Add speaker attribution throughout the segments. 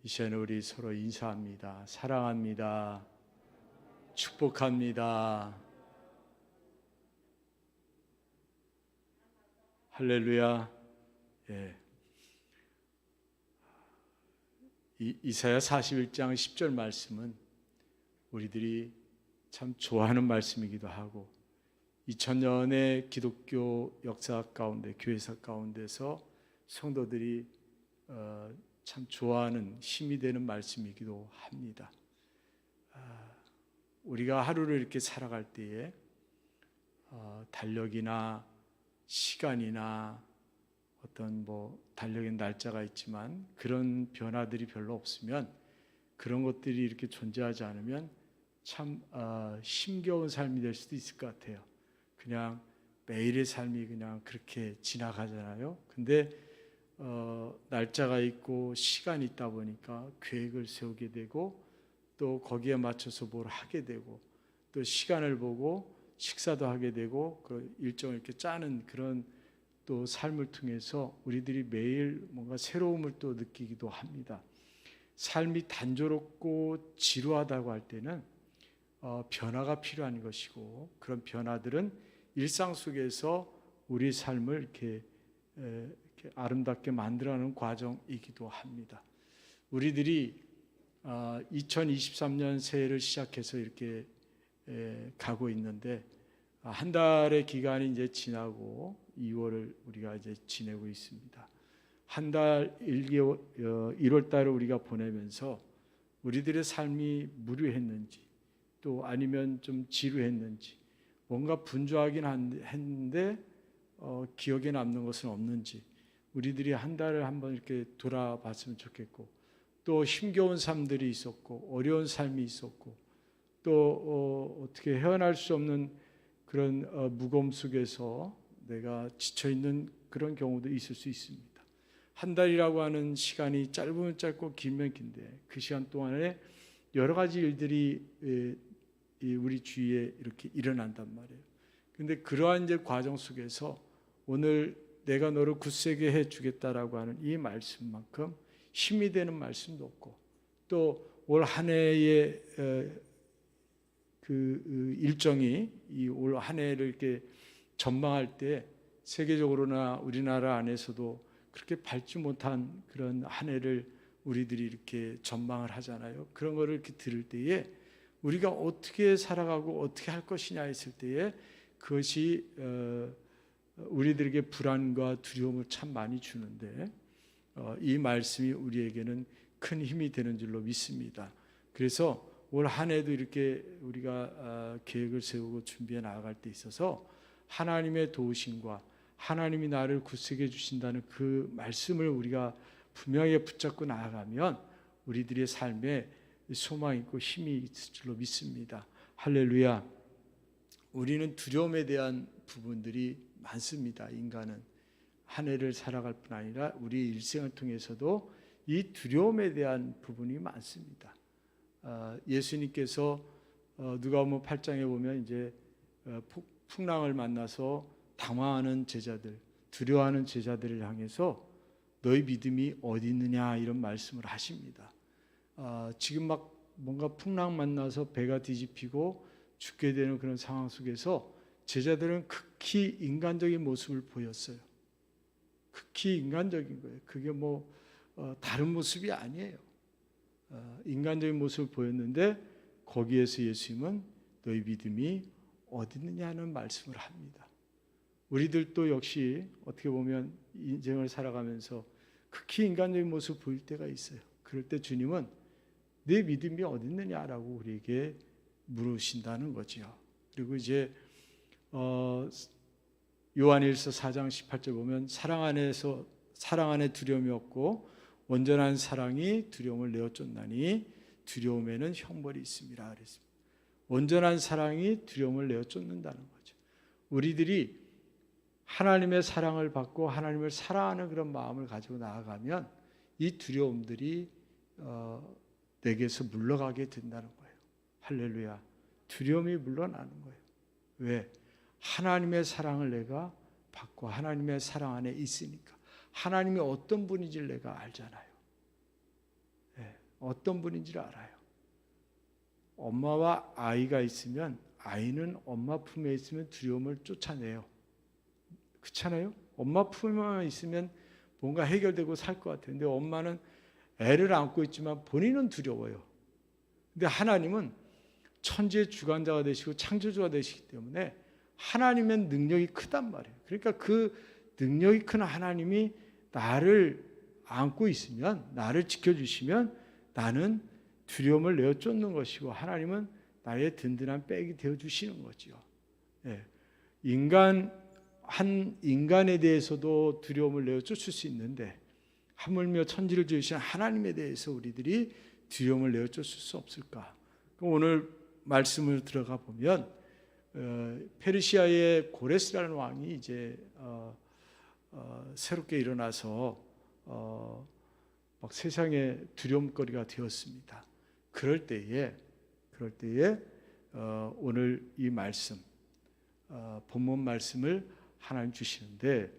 Speaker 1: 이 시간에 우리 서로 인사합니다. 사랑합니다. 축복합니다. 할렐루야. 예. 이사야 41장 10절 말씀은 우리들이 참 좋아하는 말씀이기도 하고 2000년의 기독교 역사 가운데, 교회사 가운데서 성도들이 참 좋아하는 힘이 되는 말씀이기도 합니다. 우리가 하루를 이렇게 살아갈 때에 달력이나 시간이나 어떤 달력의 날짜가 있지만 그런 변화들이 별로 없으면, 그런 것들이 이렇게 존재하지 않으면 참 힘겨운 삶이 될 수도 있을 것 같아요. 그냥 매일의 삶이 그냥 그렇게 지나가잖아요. 근데 날짜가 있고 시간이 있다 보니까 계획을 세우게 되고 또 거기에 맞춰서 뭘 하게 되고 또 시간을 보고 식사도 하게 되고 그 일정을 이렇게 짜는 그런 또 삶을 통해서 우리들이 매일 뭔가 새로움을 또 느끼기도 합니다. 삶이 단조롭고 지루하다고 할 때는 변화가 필요한 것이고, 그런 변화들은 일상 속에서 우리 삶을 이렇게 아름답게 만들어가는 과정이기도 합니다. 우리들이 2023년 새해를 시작해서 이렇게 가고 있는데, 한 달의 기간이 이제 지나고 2월을 우리가 이제 지내고 있습니다. 한 달 1월 달을 우리가 보내면서 우리들의 삶이 무료했는지 또 아니면 좀 지루했는지, 뭔가 분주하긴 했는데 기억에 남는 것은 없는지 우리들이 한 달을 한번 이렇게 돌아봤으면 좋겠고, 또 힘겨운 삶들이 있었고 어려운 삶이 있었고 또 어떻게 헤어날 수 없는 그런 무거움 속에서 내가 지쳐있는 그런 경우도 있을 수 있습니다. 한 달이라고 하는 시간이 짧으면 짧고 길면 긴데 그 시간 동안에 여러 가지 일들이 우리 주위에 이렇게 일어난단 말이에요. 근데 그러한 이제 과정 속에서 오늘 내가 너를 굳세게 해주겠다라고 하는 이 말씀만큼 힘이 되는 말씀도 없고, 또 올 한 해의 그 일정이 이 올 한 해를 이렇게 전망할 때 세계적으로나 우리나라 안에서도 그렇게 밝지 못한 그런 한 해를 우리들이 이렇게 전망을 하잖아요. 그런 거를 이렇게 들을 때에 우리가 어떻게 살아가고 어떻게 할 것이냐 했을 때에 그것이 우리들에게 불안과 두려움을 참 많이 주는데, 이 말씀이 우리에게는 큰 힘이 되는 줄로 믿습니다. 그래서 올 한 해도 이렇게 우리가 계획을 세우고 준비해 나아갈 때 있어서 하나님의 도우심과 하나님이 나를 굳세게 해주신다는 그 말씀을 우리가 분명하게 붙잡고 나아가면 우리들의 삶에 소망이 있고 힘이 있을 줄로 믿습니다. 할렐루야. 우리는 두려움에 대한 부분들이 많습니다. 인간은 한 해를 살아갈 뿐 아니라 우리 일생을 통해서도 이 두려움에 대한 부분이 많습니다. 예수님께서 누가복음 8장에 보면 이제 풍랑을 만나서 당황하는 제자들, 두려워하는 제자들을 향해서 너희 믿음이 어디 있느냐 이런 말씀을 하십니다. 지금 막 뭔가 풍랑 만나서 배가 뒤집히고 죽게 되는 그런 상황 속에서 제자들은 극히 인간적인 모습을 보였어요. 극히 인간적인 거예요. 그게 다른 모습이 아니에요. 인간적인 모습을 보였는데 거기에서 예수님은 너희 믿음이 어디 있느냐는 말씀을 합니다. 우리들도 역시 어떻게 보면 인생을 살아가면서 극히 인간적인 모습을 보일 때가 있어요. 그럴 때 주님은 내 믿음이 어디 있느냐라고 우리에게 물으신다는 거죠. 그리고 이제 요한일서 4장 18절 보면 사랑 안에 두려움이 없고 온전한 사랑이 두려움을 내어 쫓나니 두려움에는 형벌이 있습니다. 그랬습니다. 온전한 사랑이 두려움을 내어 쫓는다는 거죠. 우리들이 하나님의 사랑을 받고 하나님을 사랑하는 그런 마음을 가지고 나아가면 이 두려움들이 내게서 물러가게 된다는 거예요. 할렐루야. 두려움이 물러나는 거예요. 왜? 하나님의 사랑을 내가 받고 하나님의 사랑 안에 있으니까. 하나님이 어떤 분인지를 내가 알잖아요. 네. 어떤 분인지를 알아요. 엄마와 아이가 있으면 아이는 엄마 품에 있으면 두려움을 쫓아내요. 그렇잖아요? 엄마 품에만 있으면 뭔가 해결되고 살 것 같아요. 근데 엄마는 애를 안고 있지만 본인은 두려워요. 근데 하나님은 천지의 주관자가 되시고 창조주가 되시기 때문에 하나님의 능력이 크단 말이에요. 그러니까 그 능력이 큰 하나님이 나를 안고 있으면, 나를 지켜주시면 나는 두려움을 내어 쫓는 것이고, 하나님은 나의 든든한 백이 되어주시는 거죠. 예. 한 인간에 대해서도 두려움을 내어 쫓을 수 있는데, 하물며 천지를 지으신 하나님에 대해서 우리들이 두려움을 내어 쫓을 수 없을까? 오늘 말씀을 들어가 보면 페르시아의 고레스라는 왕이 이제 새롭게 일어나서 막 세상에 두려움거리가 되었습니다. 그럴 때에 오늘 이 말씀, 본문 말씀을 하나님 주시는데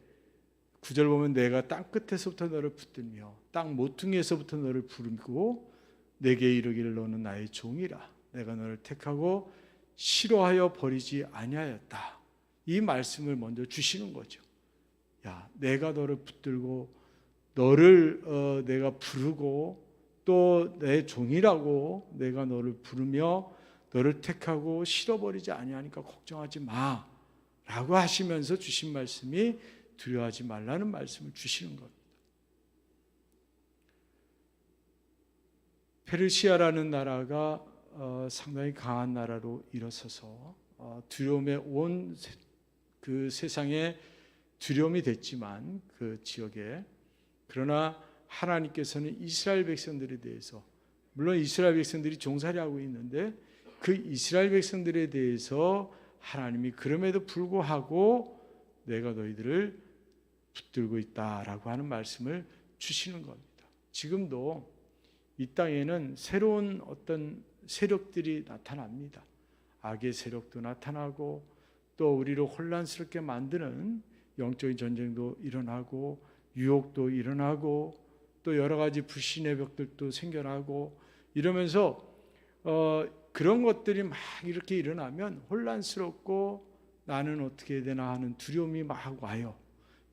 Speaker 1: 9절 보면 내가 땅 끝에서부터 너를 붙들며 땅 모퉁이에서부터 너를 부르고 내게 이르기를 너는 나의 종이라. 내가 너를 택하고 싫어하여 버리지 아니하였다. 이 말씀을 먼저 주시는 거죠. 야, 내가 너를 붙들고 너를 내가 부르고 또 내 종이라고 내가 너를 부르며 너를 택하고 싫어버리지 아니하니까 걱정하지 마라고 하시면서 주신 말씀이 두려워하지 말라는 말씀을 주시는 겁니다. 페르시아라는 나라가 상당히 강한 나라로 일어서서 두려움에 온 그 세상에 두려움이 됐지만 그 지역에, 그러나 하나님께서는 이스라엘 백성들에 대해서, 물론 이스라엘 백성들이 종살이하고 있는데 그 이스라엘 백성들에 대해서 하나님이 그럼에도 불구하고 내가 너희들을 붙들고 있다라고 하는 말씀을 주시는 겁니다. 지금도 이 땅에는 새로운 어떤 세력들이 나타납니다. 악의 세력도 나타나고 또 우리를 혼란스럽게 만드는 영적인 전쟁도 일어나고 유혹도 일어나고 또 여러 가지 불신의 벽들도 생겨나고 이러면서 그런 것들이 막 이렇게 일어나면 혼란스럽고 나는 어떻게 해야 되나 하는 두려움이 막 와요.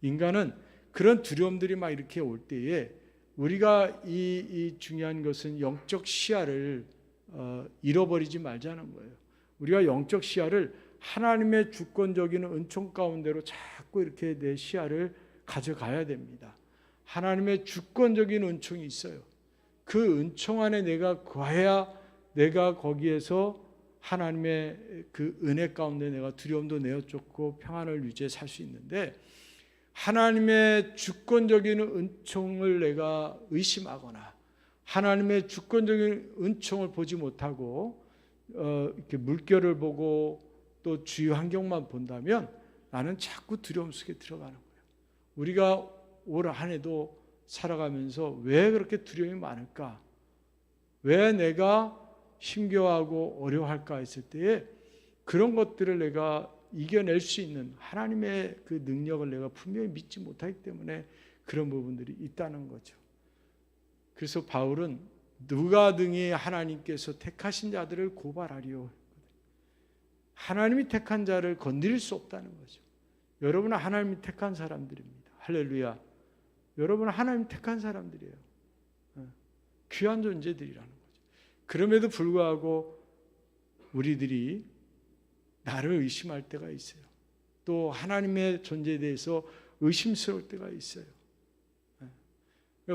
Speaker 1: 인간은 그런 두려움들이 막 이렇게 올 때에 우리가 이 중요한 것은 영적 시야를 잃어버리지 말자는 거예요. 우리가 영적 시야를 하나님의 주권적인 은총 가운데로 자꾸 이렇게 내 시야를 가져가야 됩니다. 하나님의 주권적인 은총이 있어요. 그 은총 안에 내가 거해야 내가 거기에서 하나님의 그 은혜 가운데 내가 두려움도 내어쫓고 평안을 유지해 살 수 있는데, 하나님의 주권적인 은총을 내가 의심하거나 하나님의 주권적인 은총을 보지 못하고 이렇게 물결을 보고 또 주위 환경만 본다면 나는 자꾸 두려움 속에 들어가는 거예요. 우리가 올 한 해도 살아가면서 왜 그렇게 두려움이 많을까? 왜 내가 힘겨워하고 어려워할까 했을 때에 그런 것들을 내가 이겨낼 수 있는 하나님의 그 능력을 내가 분명히 믿지 못하기 때문에 그런 부분들이 있다는 거죠. 그래서 바울은 누가 등이 하나님께서 택하신 자들을 고발하리요. 하나님이 택한 자를 건드릴 수 없다는 거죠. 여러분은 하나님이 택한 사람들입니다. 할렐루야. 여러분은 하나님 택한 사람들이에요. 귀한 존재들이라는 거죠. 그럼에도 불구하고 우리들이 나를 의심할 때가 있어요. 또 하나님의 존재에 대해서 의심스러울 때가 있어요.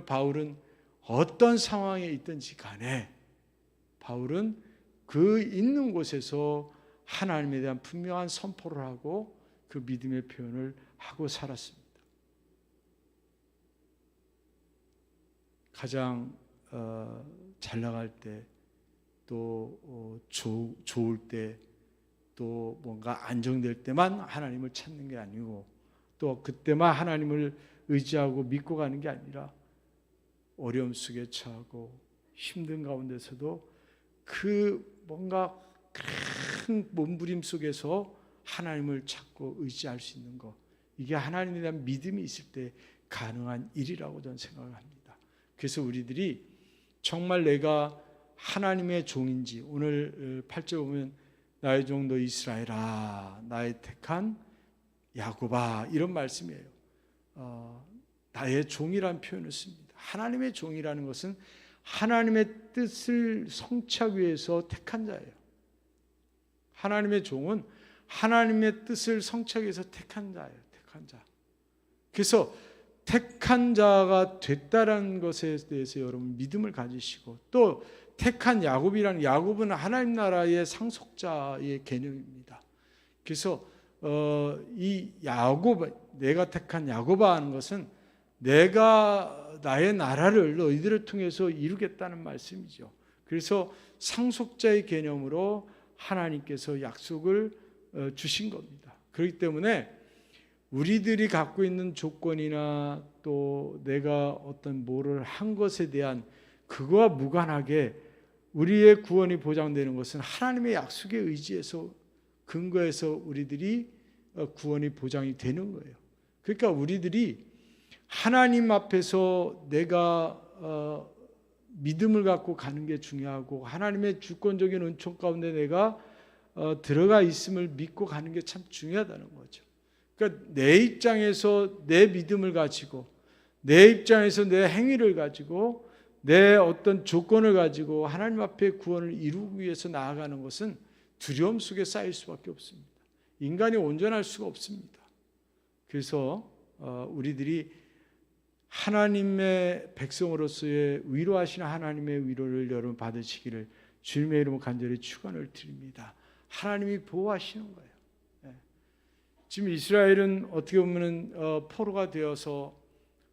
Speaker 1: 바울은 어떤 상황에 있든지 간에 바울은 그 있는 곳에서 하나님에 대한 분명한 선포를 하고 그 믿음의 표현을 하고 살았습니다. 가장 잘 나갈 때, 또 좋을 때, 또 뭔가 안정될 때만 하나님을 찾는 게 아니고 또 그때만 하나님을 의지하고 믿고 가는 게 아니라 어려움 속에 처하고 힘든 가운데서도 그 뭔가 큰 몸부림 속에서 하나님을 찾고 의지할 수 있는 것, 이게 하나님에 대한 믿음이 있을 때 가능한 일이라고 저는 생각을 합니다. 그래서 우리들이 정말 내가 하나님의 종인지. 오늘 8절 보면 나의 종 너 이스라엘아, 나의 택한 야곱아, 이런 말씀이에요. 나의 종이라는 표현을 씁니다. 하나님의 종이라는 것은 하나님의 뜻을 성취하기 위해서 택한 자예요. 하나님의 종은 하나님의 뜻을 성취하기 위해서 택한 자예요. 택한 자. 그래서 택한 자가 됐다는 것에 대해서 여러분 믿음을 가지시고, 또 택한 야곱은 하나님 나라의 상속자의 개념입니다. 그래서 이 야곱, 내가 택한 야곱아 하는 것은 내가 나의 나라를 너희들을 통해서 이루겠다는 말씀이죠. 그래서 상속자의 개념으로 하나님께서 약속을 주신 겁니다. 그렇기 때문에 우리들이 갖고 있는 조건이나 또 내가 어떤 뭐를 한 것에 대한 그거와 무관하게 우리의 구원이 보장되는 것은 하나님의 약속에 의지해서 근거해서 우리들이 구원이 보장이 되는 거예요. 그러니까 우리들이 하나님 앞에서 내가 믿음을 갖고 가는 게 중요하고, 하나님의 주권적인 은총 가운데 내가 들어가 있음을 믿고 가는 게 참 중요하다는 거죠. 그러니까 내 입장에서 내 믿음을 가지고, 내 입장에서 내 행위를 가지고, 내 어떤 조건을 가지고 하나님 앞에 구원을 이루기 위해서 나아가는 것은 두려움 속에 쌓일 수밖에 없습니다. 인간이 온전할 수가 없습니다. 그래서 우리들이 하나님의 백성으로서의 위로하시는 하나님의 위로를 여러분 받으시기를 주님의 이름으로 간절히 축원을 드립니다. 하나님이 보호하시는 거예요. 지금 이스라엘은 어떻게 보면 포로가 되어서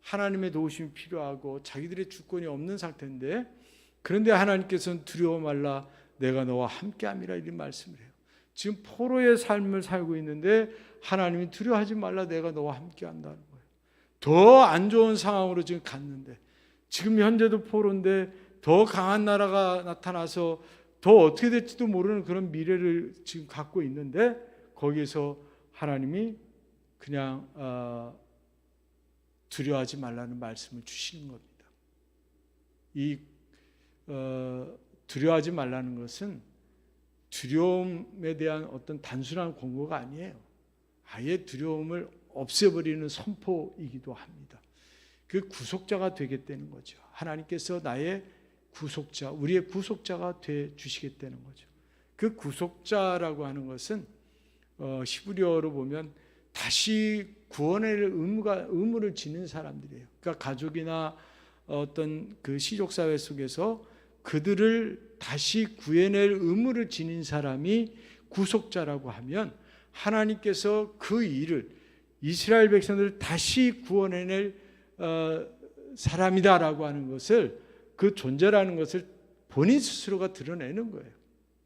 Speaker 1: 하나님의 도우심이 필요하고 자기들의 주권이 없는 상태인데, 그런데 하나님께서는 두려워 말라 내가 너와 함께함이라 이런 말씀을 해요. 지금 포로의 삶을 살고 있는데 하나님이 두려워하지 말라 내가 너와 함께한다는 거예요. 더 안 좋은 상황으로 지금 갔는데, 지금 현재도 포로인데 더 강한 나라가 나타나서 더 어떻게 될지도 모르는 그런 미래를 지금 갖고 있는데, 거기에서 하나님이 그냥 두려워하지 말라는 말씀을 주시는 겁니다. 이 두려워하지 말라는 것은 두려움에 대한 어떤 단순한 권고가 아니에요. 아예 두려움을 없애버리는 선포이기도 합니다. 그 구속자가 되겠다는 거죠. 하나님께서 나의 구속자, 우리의 구속자가 돼 주시겠다는 거죠. 그 구속자라고 하는 것은 히브리어로 보면 다시 구원의 의무를 지는 사람들이에요. 그러니까 가족이나 어떤 그 시족 사회 속에서 그들을 다시 구해낼 의무를 지닌 사람이 구속자라고 하면, 하나님께서 그 일을, 이스라엘 백성들을 다시 구원해낼 사람이다라고 하는 것을, 그 존재라는 것을 본인 스스로가 드러내는 거예요.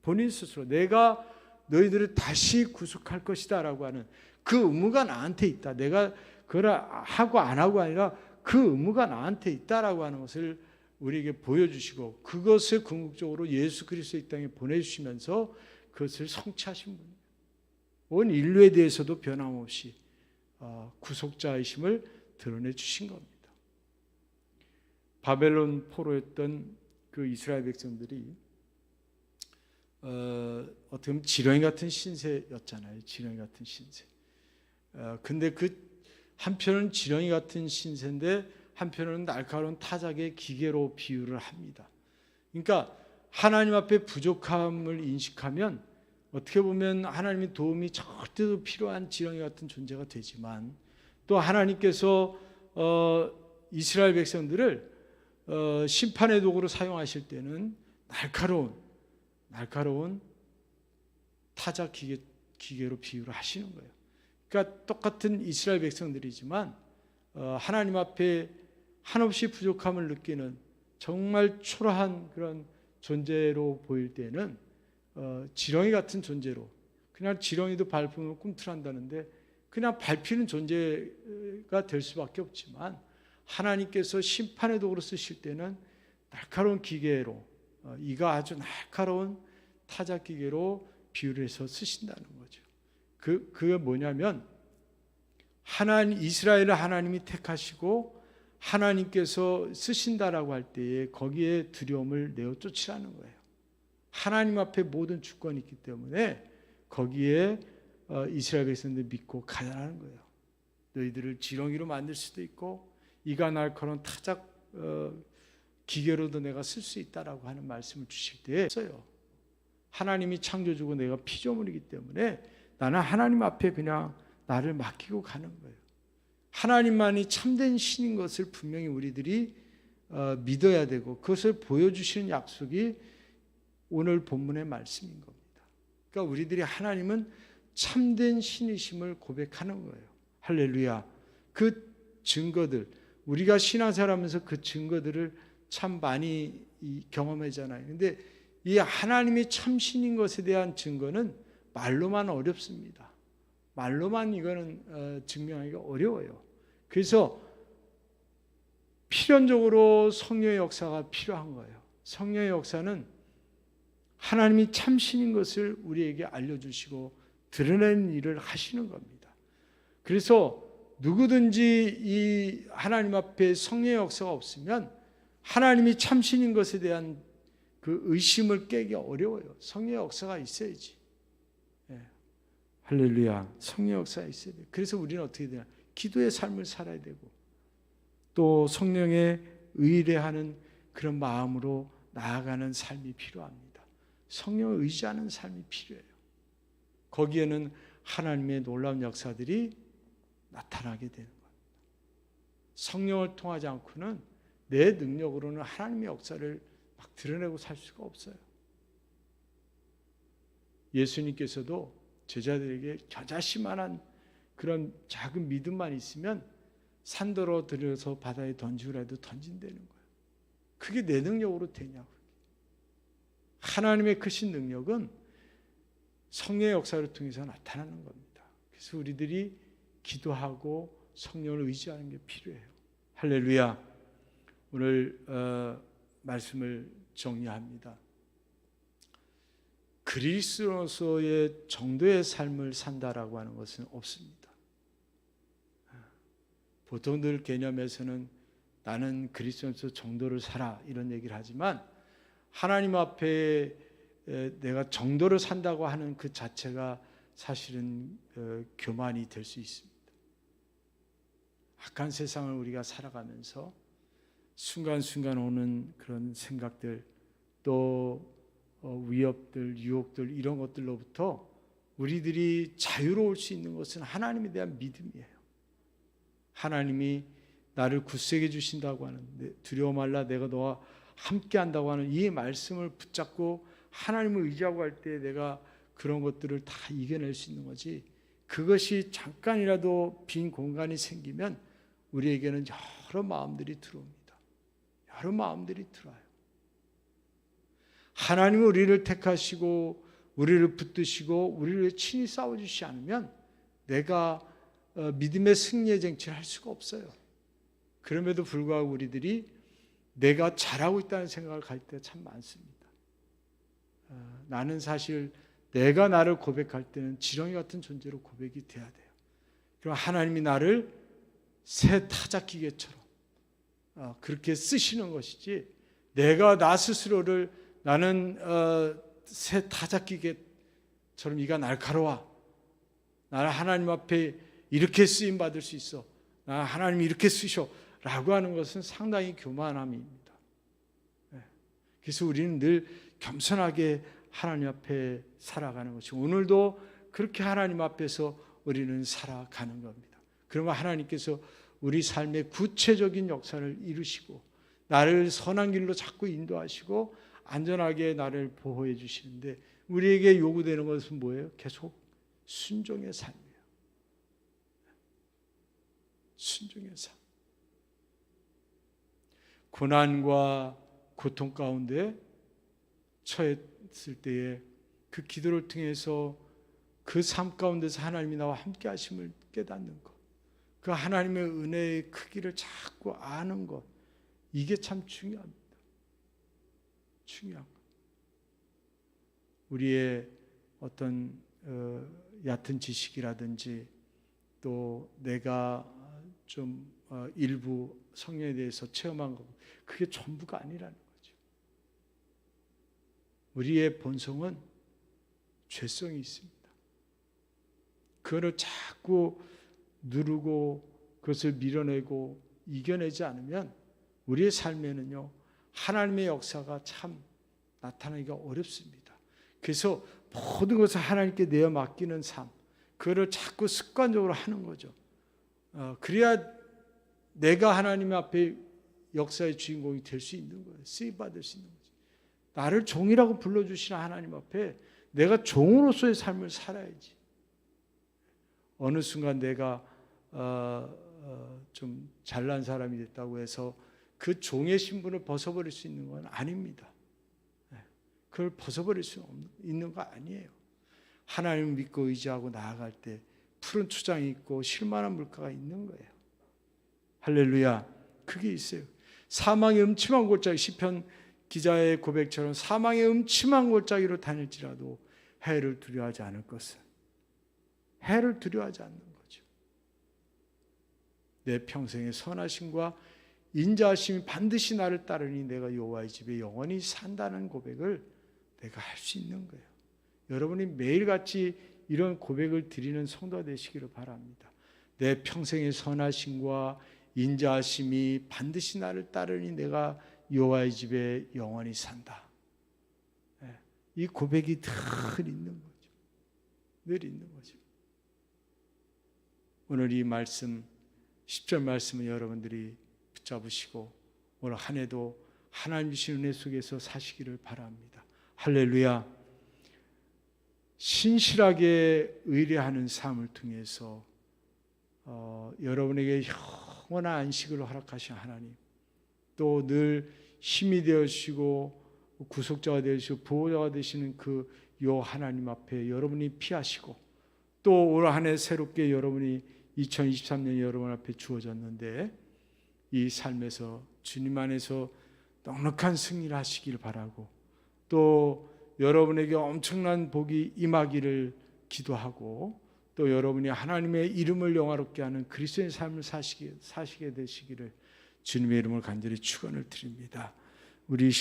Speaker 1: 본인 스스로 내가 너희들을 다시 구속할 것이다 라고 하는 그 의무가 나한테 있다. 내가 그걸 하고 안 하고 아니라 그 의무가 나한테 있다라고 하는 것을 우리에게 보여주시고, 그것을 궁극적으로 예수 그리스도 이 땅에 보내주시면서 그것을 성취하신 분이에요. 온 인류에 대해서도 변함없이 구속자이심을 드러내 주신 겁니다. 바벨론 포로였던 그 이스라엘 백성들이 어떻게 보면 지렁이 같은 신세였잖아요. 지렁이 같은 신세. 근데 그 한편은 지렁이 같은 신세인데 한편은 날카로운 타작의 기계로 비유를 합니다. 그러니까 하나님 앞에 부족함을 인식하면 어떻게 보면 하나님의 도움이 절대로 필요한 지렁이 같은 존재가 되지만, 또 하나님께서 이스라엘 백성들을 심판의 도구로 사용하실 때는 날카로운 타작 기계로 비유를 하시는 거예요. 그러니까 똑같은 이스라엘 백성들이지만 하나님 앞에 한없이 부족함을 느끼는 정말 초라한 그런 존재로 보일 때는 지렁이 같은 존재로, 그냥 지렁이도 밟으면 꿈틀한다는데 그냥 밟히는 존재가 될 수밖에 없지만, 하나님께서 심판의 도구로 쓰실 때는 날카로운 기계로, 이가 아주 날카로운 타작 기계로 비유를 해서 쓰신다는 거죠. 그게 뭐냐면, 이스라엘을 하나님이 택하시고 하나님께서 쓰신다라고 할 때에 거기에 두려움을 내어 쫓으라는 거예요. 하나님 앞에 모든 주권이 있기 때문에 거기에 이스라엘 백성들 믿고 가라는 거예요. 너희들을 지렁이로 만들 수도 있고 이가 날카로운 타작 기계로도 내가 쓸 수 있다라고 하는 말씀을 주실 때에 써요. 하나님이 창조주고 내가 피조물이기 때문에 나는 하나님 앞에 그냥 나를 맡기고 가는 거예요. 하나님만이 참된 신인 것을 분명히 우리들이 믿어야 되고 그것을 보여주시는 약속이 오늘 본문의 말씀인 겁니다. 그러니까 우리들이 하나님은 참된 신이심을 고백하는 거예요. 할렐루야. 그 증거들, 우리가 신앙생활하면서 그 증거들을 참 많이 경험하잖아요. 근데 이 하나님이 참신인 것에 대한 증거는 말로만 어렵습니다. 말로만 이거는 증명하기가 어려워요. 그래서 필연적으로 성령의 역사가 필요한 거예요. 성령의 역사는 하나님이 참신인 것을 우리에게 알려주시고 드러내는 일을 하시는 겁니다. 그래서 누구든지 이 하나님 앞에 성령의 역사가 없으면 하나님이 참신인 것에 대한 그 의심을 깨기 어려워요. 성령의 역사가 있어야지. 예. 할렐루야. 성령의 역사가 있어야 돼요. 그래서 우리는 어떻게 되냐? 기도의 삶을 살아야 되고 또 성령에 의뢰하는 그런 마음으로 나아가는 삶이 필요합니다. 성령을 의지하는 삶이 필요해요. 거기에는 하나님의 놀라운 역사들이 나타나게 되는 겁니다. 성령을 통하지 않고는 내 능력으로는 하나님의 역사를 막 드러내고 살 수가 없어요. 예수님께서도 제자들에게 겨자씨만한 그런 작은 믿음만 있으면 산더러 들여서 바다에 던지라 해도 던진다는 거예요. 그게 내 능력으로 되냐고. 하나님의 크신 능력은 성령의 역사를 통해서 나타나는 겁니다. 그래서 우리들이 기도하고 성령을 의지하는 게 필요해요. 할렐루야. 오늘 말씀을 정리합니다. 그리스도로서의 정도의 삶을 산다라고 하는 것은 없습니다. 보통들 개념에서는 나는 그리스도로서 정도를 살아 이런 얘기를 하지만 하나님 앞에 내가 정도를 산다고 하는 그 자체가 사실은 교만이 될 수 있습니다. 악한 세상을 우리가 살아가면서 순간순간 오는 그런 생각들 또 위협들, 유혹들 이런 것들로부터 우리들이 자유로울 수 있는 것은 하나님에 대한 믿음이에요. 하나님이 나를 굳세게 주신다고 하는데 두려워 말라 내가 너와 함께 한다고 하는 이 말씀을 붙잡고 하나님을 의지하고 할 때 내가 그런 것들을 다 이겨낼 수 있는 거지. 그것이 잠깐이라도 빈 공간이 생기면 우리에게는 여러 마음들이 들어옵니다. 여러 마음들이 들어와요. 하나님은 우리를 택하시고 우리를 붙드시고 우리를 친히 싸워주시지 않으면 내가 믿음의 승리의 쟁취를 할 수가 없어요. 그럼에도 불구하고 우리들이 내가 잘하고 있다는 생각을 가질 때가 참 많습니다. 나는 사실 내가 나를 고백할 때는 지렁이 같은 존재로 고백이 돼야 돼요. 그럼 하나님이 나를 새 타작기계처럼 그렇게 쓰시는 것이지 내가 나 스스로를 나는 새 타작기계처럼 이가 날카로워 나는 하나님 앞에 이렇게 쓰임받을 수 있어 나 하나님이 이렇게 쓰셔 라고 하는 것은 상당히 교만함입니다. 그래서 우리는 늘 겸손하게 하나님 앞에 살아가는 것이 오늘도 그렇게 하나님 앞에서 우리는 살아가는 겁니다. 그러면 하나님께서 우리 삶의 구체적인 역사를 이루시고 나를 선한 길로 자꾸 인도하시고 안전하게 나를 보호해 주시는데 우리에게 요구되는 것은 뭐예요? 계속 순종의 삶이에요. 순종의 삶. 고난과 고통 가운데 처했을 때에 그 기도를 통해서 그 삶 가운데서 하나님이 나와 함께 하심을 깨닫는 것, 그 하나님의 은혜의 크기를 자꾸 아는 것, 이게 참 중요합니다. 중요한 것. 우리의 어떤 얕은 지식이라든지 또 내가 좀 일부 성령에 대해서 체험한 것, 그게 전부가 아니라는 거죠. 우리의 본성은 죄성이 있습니다. 그거를 자꾸 누르고 그것을 밀어내고 이겨내지 않으면 우리의 삶에는요, 하나님의 역사가 참 나타나기가 어렵습니다. 그래서 모든 것을 하나님께 내어 맡기는 삶, 그거를 자꾸 습관적으로 하는 거죠. 그래야 내가 하나님 앞에 역사의 주인공이 될 수 있는 거예요. 쓰임받을 수 있는 거죠. 나를 종이라고 불러주시는 하나님 앞에 내가 종으로서의 삶을 살아야지. 어느 순간 내가 좀 잘난 사람이 됐다고 해서 그 종의 신분을 벗어버릴 수 있는 건 아닙니다. 그걸 벗어버릴 수 있는 거 아니에요. 하나님을 믿고 의지하고 나아갈 때 푸른 초장이 있고 쉴만한 물가가 있는 거예요. 할렐루야. 그게 있어요. 사망의 음침한 골짜기, 시편 기자의 고백처럼 사망의 음침한 골짜기로 다닐지라도 해를 두려워하지 않을 것은, 해를 두려워하지 않는 거죠. 내 평생의 선하심과 인자하심이 반드시 나를 따르니 내가 여호와의 집에 영원히 산다는 고백을 내가 할 수 있는 거예요. 여러분이 매일같이 이런 고백을 드리는 성도가 되시기를 바랍니다. 내 평생의 선하심과 인자하심이 반드시 나를 따르니 내가 여호와의 집에 영원히 산다. 이 고백이 늘 있는 거죠. 늘 있는 거죠. 오늘 이 말씀, 10절 말씀은 여러분들이 붙잡으시고 오늘 한 해도 하나님 주신 은혜 속에서 사시기를 바랍니다. 할렐루야. 신실하게 의뢰하는 삶을 통해서 여러분에게 영원한 안식을 허락하신 하나님, 또 늘 힘이 되어주시고 구속자가 되시고 보호자가 되시는 그 요 하나님 앞에 여러분이 피하시고, 또 올 한 해 새롭게 여러분이 2023년이 여러분 앞에 주어졌는데 이 삶에서 주님 안에서 넉넉한 승리를 하시길 바라고, 또 여러분에게 엄청난 복이 임하기를 기도하고, 또 여러분이 하나님의 이름을 영화롭게 하는 그리스도의 삶을 사시게 되시기를 주님의 이름을 간절히 축원을 드립니다. 우리